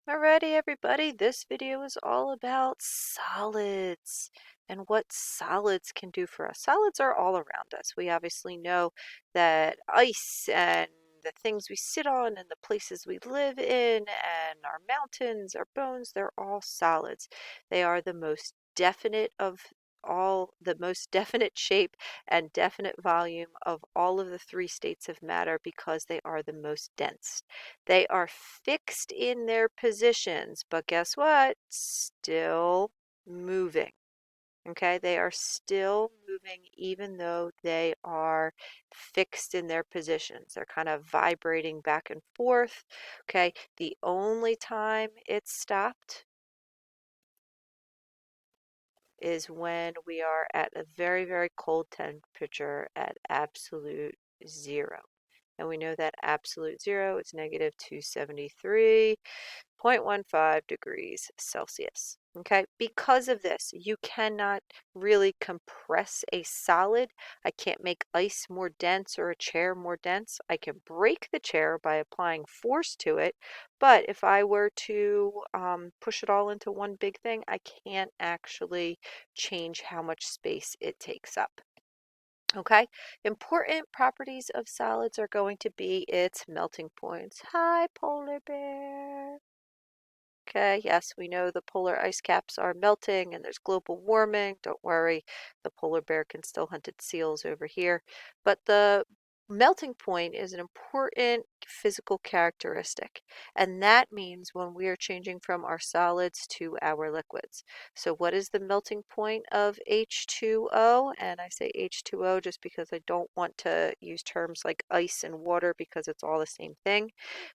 Alrighty, everybody, this video is all about solids and what solids can do for us. Solids are all around us. We obviously know that ice and the things we sit on and the places we live in and our mountains, our bones, they're all solids. They are the most definite of the most definite shape and definite volume of all of the three states of matter because they are the most dense. They are fixed in their positions, but guess what? Still moving. Okay, they are still moving even though they are fixed in their positions. They're kind of vibrating back and forth. Okay, the only time it stopped is when we are at a very, very cold temperature at absolute zero. And we know that absolute zero is negative 273.15 degrees Celsius. Okay, because of this, you cannot really compress a solid. I can't make ice more dense or a chair more dense. I can break the chair by applying force to it, but if I were to push it all into one big thing, I can't actually change how much space it takes up. Okay, important properties of solids are going to be its melting points. Hi, polar bear. Okay, yes, we know the polar ice caps are melting and there's global warming. Don't worry, the polar bear can still hunt its seals over here. But the melting point is an important physical characteristic, and that means when we are changing from our solids to our liquids. So what is the melting point of H2O? And I say H2O just because I don't want to use terms like ice and water because it's all the same thing.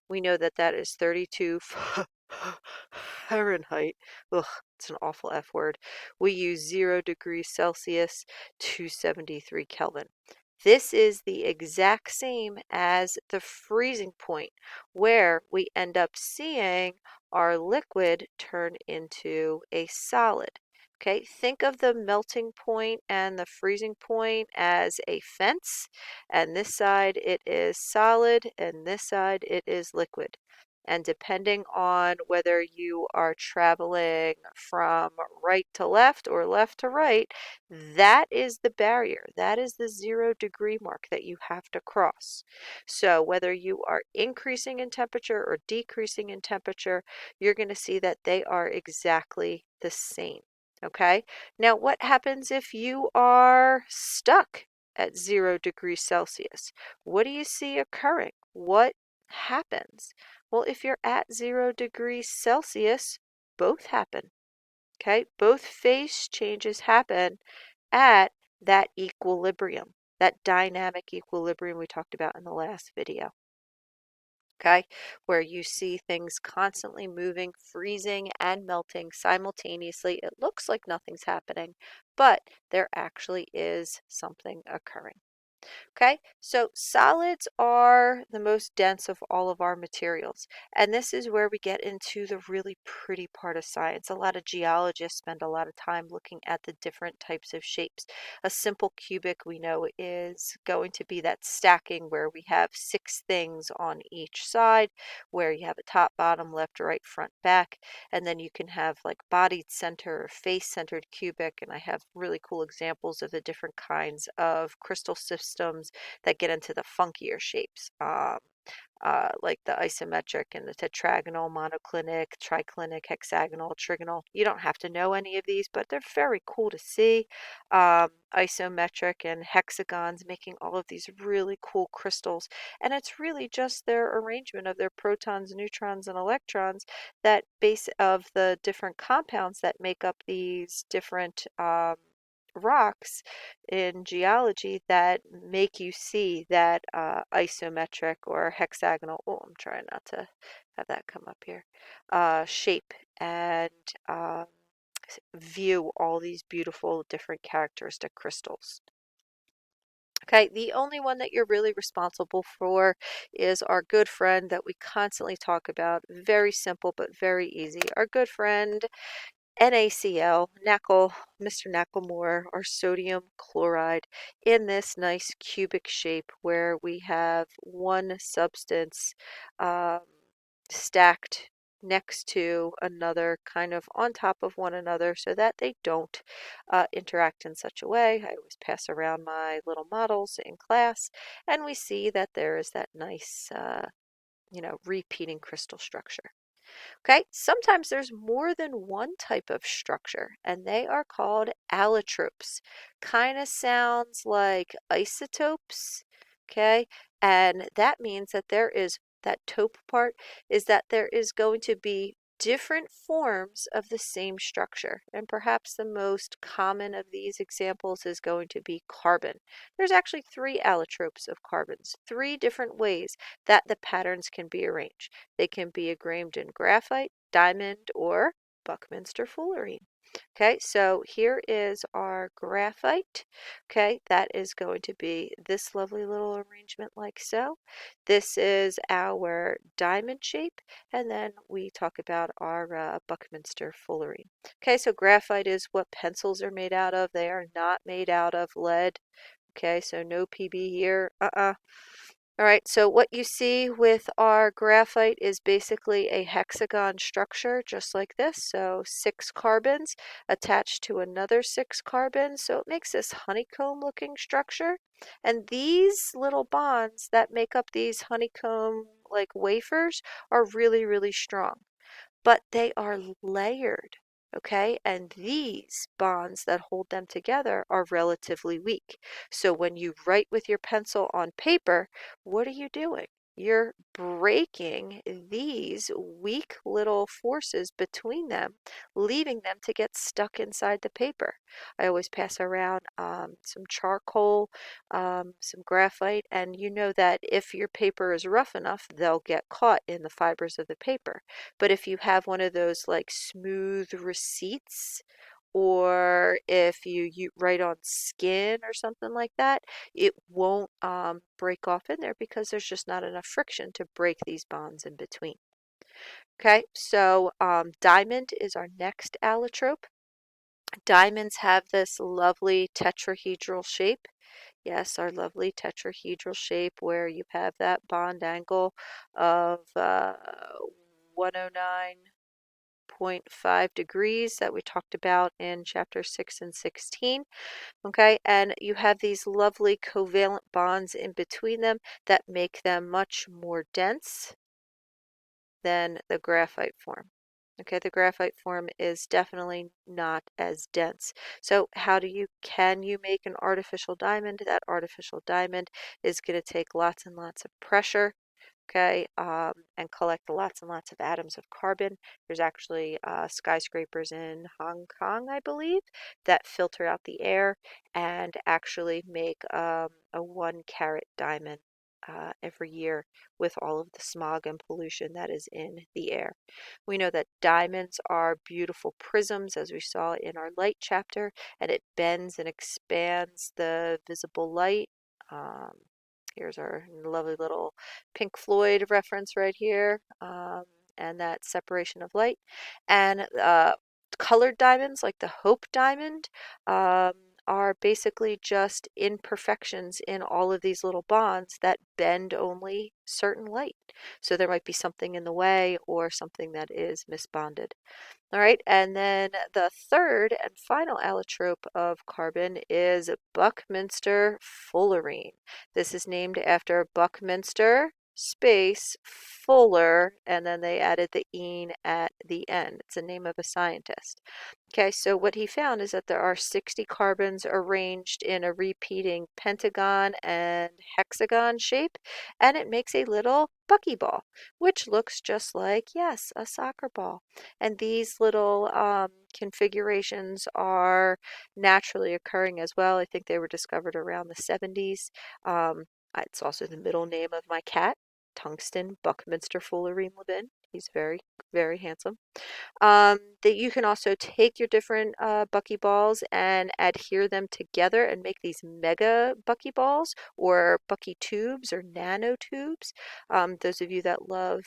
We know that that is 32 Fahrenheit. Ugh, it's an awful F word. We use 0 degrees Celsius to 73 Kelvin. This is the exact same as the freezing point, where we end up seeing our liquid turn into a solid. Okay, think of the melting point and the freezing point as a fence, and this side it is solid, and this side it is liquid. And depending on whether you are traveling from right to left or left to right, that is the barrier. That is the 0 degree mark that you have to cross. So whether you are increasing in temperature or decreasing in temperature, you're going to see that they are exactly the same. Okay, now what happens if you are stuck at 0 degrees Celsius? What do you see occurring? What happens? Well, if you're at 0 degrees Celsius, both happen. Okay, both phase changes happen at that equilibrium, that dynamic equilibrium we talked about in the last video. Okay, where you see things constantly moving, freezing and melting simultaneously. It looks like nothing's happening, but there actually is something occurring. Okay, so solids are the most dense of all of our materials, and this is where we get into the really pretty part of science. A lot of geologists spend a lot of time looking at the different types of shapes. A simple cubic we know is going to be that stacking where we have 6 things on each side, where you have a top, bottom, left, right, front, back, and then you can have like bodied center or face centered cubic, and I have really cool examples of the different kinds of crystal systems that get into the funkier shapes, like the isometric and the tetragonal, monoclinic, triclinic, hexagonal, trigonal. You don't have to know any of these, but they're very cool to see. Isometric and hexagons making all of these really cool crystals. And it's really just their arrangement of their protons, neutrons, and electrons that base of the different compounds that make up these different rocks in geology that make you see that isometric or hexagonal, oh, I'm trying not to have that come up here, shape and view all these beautiful different characteristic crystals. Okay, the only one that you're really responsible for is our good friend that we constantly talk about. Very simple, but very easy. Our good friend NaCl, Mr. Nacklemore, or sodium chloride in this nice cubic shape where we have one substance um, stacked next to another, kind of on top of one another, so that they don't interact in such a way. I always pass around my little models in class, and we see that there is that nice, repeating crystal structure. Okay, sometimes there's more than one type of structure, and they are called allotropes. Kind of sounds like isotopes, okay? And that means that that tope part is that there is going to be different forms of the same structure. And perhaps the most common of these examples is going to be carbon. There's actually three allotropes of carbons, three different ways that the patterns can be arranged. They can be engraved in graphite, diamond, or Buckminsterfullerne. Okay, so here is our graphite. Okay, that is going to be this lovely little arrangement like so. This is our diamond shape, and then we talk about our Buckminsterfullerne. Okay, so graphite is what pencils are made out of. They are not made out of lead. Okay, so no PB here. All right, so what you see with our graphite is basically a hexagon structure, just like this. So 6 carbons attached to another 6 carbons. So it makes this honeycomb looking structure. And these little bonds that make up these honeycomb like wafers are really, really strong, but they are layered. Okay, and these bonds that hold them together are relatively weak. So when you write with your pencil on paper, what are you doing? You're breaking these weak little forces between them, leaving them to get stuck inside the paper. I always pass around some charcoal, some graphite, and you know that if your paper is rough enough, they'll get caught in the fibers of the paper. But if you have one of those like smooth receipts, or if you write on skin or something like that, it won't break off in there because there's just not enough friction to break these bonds in between. Okay, so diamond is our next allotrope. Diamonds have this lovely tetrahedral shape. Yes, our lovely tetrahedral shape where you have that bond angle of 109.5 degrees that we talked about in chapter 6 and 16. Okay, and you have these lovely covalent bonds in between them that make them much more dense than the graphite form. Okay, the graphite form is definitely not as dense. So can you make an artificial diamond? That artificial diamond is going to take lots and lots of pressure, okay, and collect lots and lots of atoms of carbon. There's actually skyscrapers in Hong Kong, I believe, that filter out the air and actually make a 1 carat diamond every year with all of the smog and pollution that is in the air. We know that diamonds are beautiful prisms, as we saw in our light chapter, and it bends and expands the visible light. Um, Here's our lovely little Pink Floyd reference right here, and that separation of light. And colored diamonds, like the Hope diamond, are basically just imperfections in all of these little bonds that bend only certain light. So there might be something in the way or something that is misbonded. All right, and then the third and final allotrope of carbon is Buckminsterfullerne. This is named after Buckminster space Fuller, and then they added the "ene" at the end. It's the name of a scientist. Okay, so what he found is that there are 60 carbons arranged in a repeating pentagon and hexagon shape, and it makes a little buckyball, which looks just like, yes, a soccer ball. And these little configurations are naturally occurring as well. I think they were discovered around the 70s. It's also the middle name of my cat, Tungsten Buckminsterfullerne Levin. He's very, very handsome. That you can also take your different buckyballs and adhere them together and make these mega buckyballs or bucky tubes or nanotubes. Those of you that love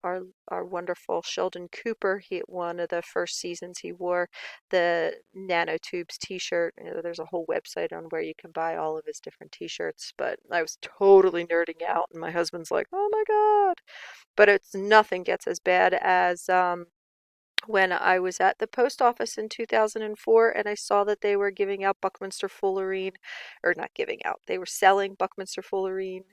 our wonderful Sheldon Cooper. One of the first seasons he wore the nanotubes t-shirt. There's a whole website on where you can buy all of his different t-shirts, but I was totally nerding out, and my husband's like, "Oh my God." But it's nothing gets as bad as when I was at the post office in 2004 and I saw that they were giving out Buckminsterfullerne, or not giving out, they were selling Buckminsterfullerne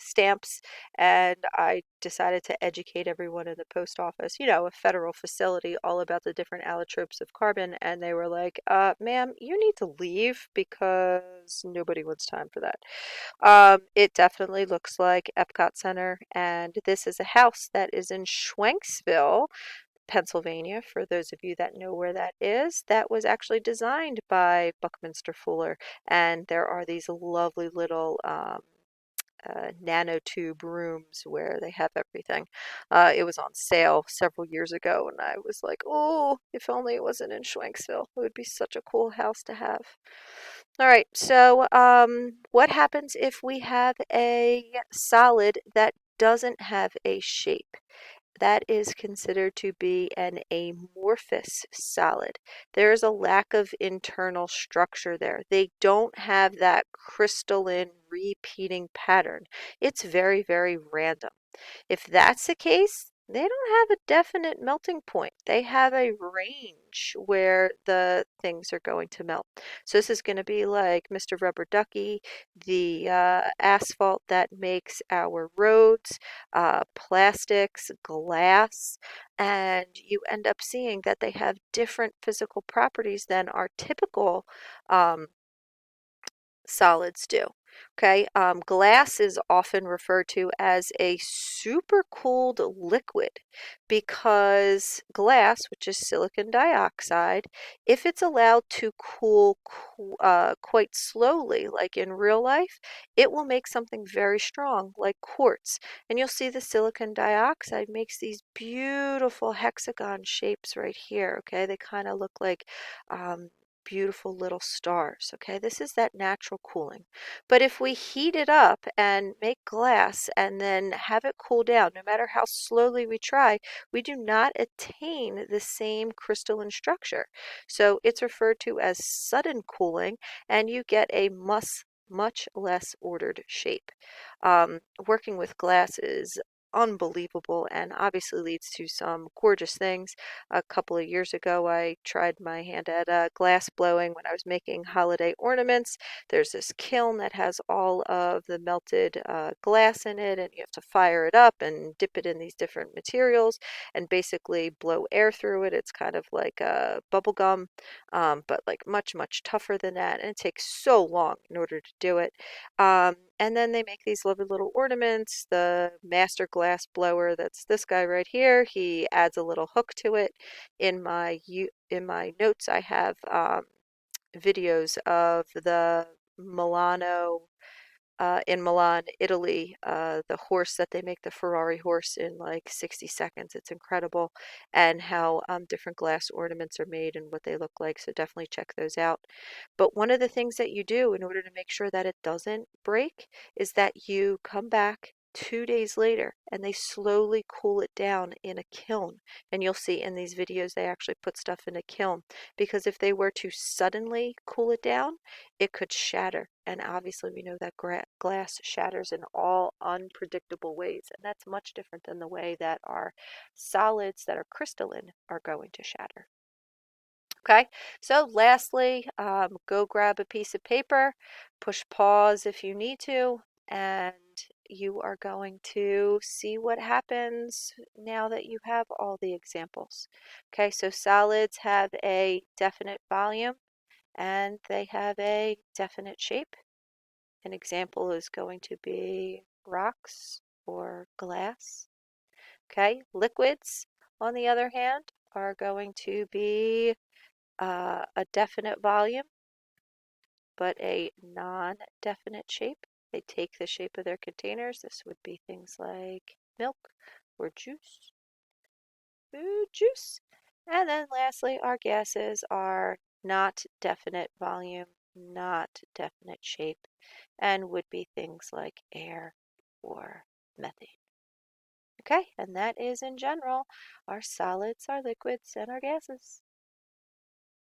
stamps, and I decided to educate everyone in the post office, a federal facility, all about the different allotropes of carbon, and they were like, ma'am, you need to leave because nobody wants time for that. It definitely looks like Epcot Center, and this is a house that is in Schwenksville, Pennsylvania, for those of you that know where that is. That was actually designed by Buckminster Fuller, and there are these lovely little nanotube rooms where they have everything. It was on sale several years ago, and I was like, oh, if only it wasn't in Schwenksville. It would be such a cool house to have. All right, so what happens if we have a solid that doesn't have a shape? That is considered to be an amorphous solid. There is a lack of internal structure there. They don't have that crystalline repeating pattern. It's very, very random. If that's the case, they don't have a definite melting point. They have a range where the things are going to melt. So this is going to be like Mr. Rubber Ducky, the asphalt that makes our roads, plastics, glass, and you end up seeing that they have different physical properties than our typical um, solids do. Okay, glass is often referred to as a supercooled liquid because glass, which is silicon dioxide, if it's allowed to cool quite slowly, like in real life, it will make something very strong, like quartz. And you'll see the silicon dioxide makes these beautiful hexagon shapes right here. Okay, they kind of look like beautiful little stars. Okay, this is that natural cooling. But if we heat it up and make glass and then have it cool down, no matter how slowly we try, we do not attain the same crystalline structure. So it's referred to as sudden cooling, and you get a much less ordered shape. Working with glass is unbelievable and obviously leads to some gorgeous things. A couple of years ago, I tried my hand at glass blowing when I was making holiday ornaments. There's this kiln that has all of the melted glass in it, and you have to fire it up and dip it in these different materials and basically blow air through it. It's kind of like a bubble gum, but like much tougher than that, and it takes so long in order to do it. And then they make these lovely little ornaments. The master glass blower, that's this guy right here, he adds a little hook to it. In my notes, I have videos of the Milano in Milan, Italy, the horse that they make, the Ferrari horse, in like 60 seconds. It's incredible, and how different glass ornaments are made and what they look like. So definitely check those out. But one of the things that you do in order to make sure that it doesn't break is that you come back 2 days later and they slowly cool it down in a kiln. And you'll see in these videos they actually put stuff in a kiln, because if they were to suddenly cool it down, it could shatter. And obviously, we know that glass shatters in all unpredictable ways. And that's much different than the way that our solids that are crystalline are going to shatter. Okay, so lastly, go grab a piece of paper, push pause if you need to, and you are going to see what happens now that you have all the examples. Okay, so solids have a definite volume and they have a definite shape. An example is going to be rocks or glass. Okay, liquids, on the other hand, are going to be a definite volume, but a non-definite shape. They take the shape of their containers. This would be things like milk or juice, food juice. And then lastly, our gases are not definite volume, not definite shape, and would be things like air or methane. Okay, and that is in general our solids, our liquids, and our gases.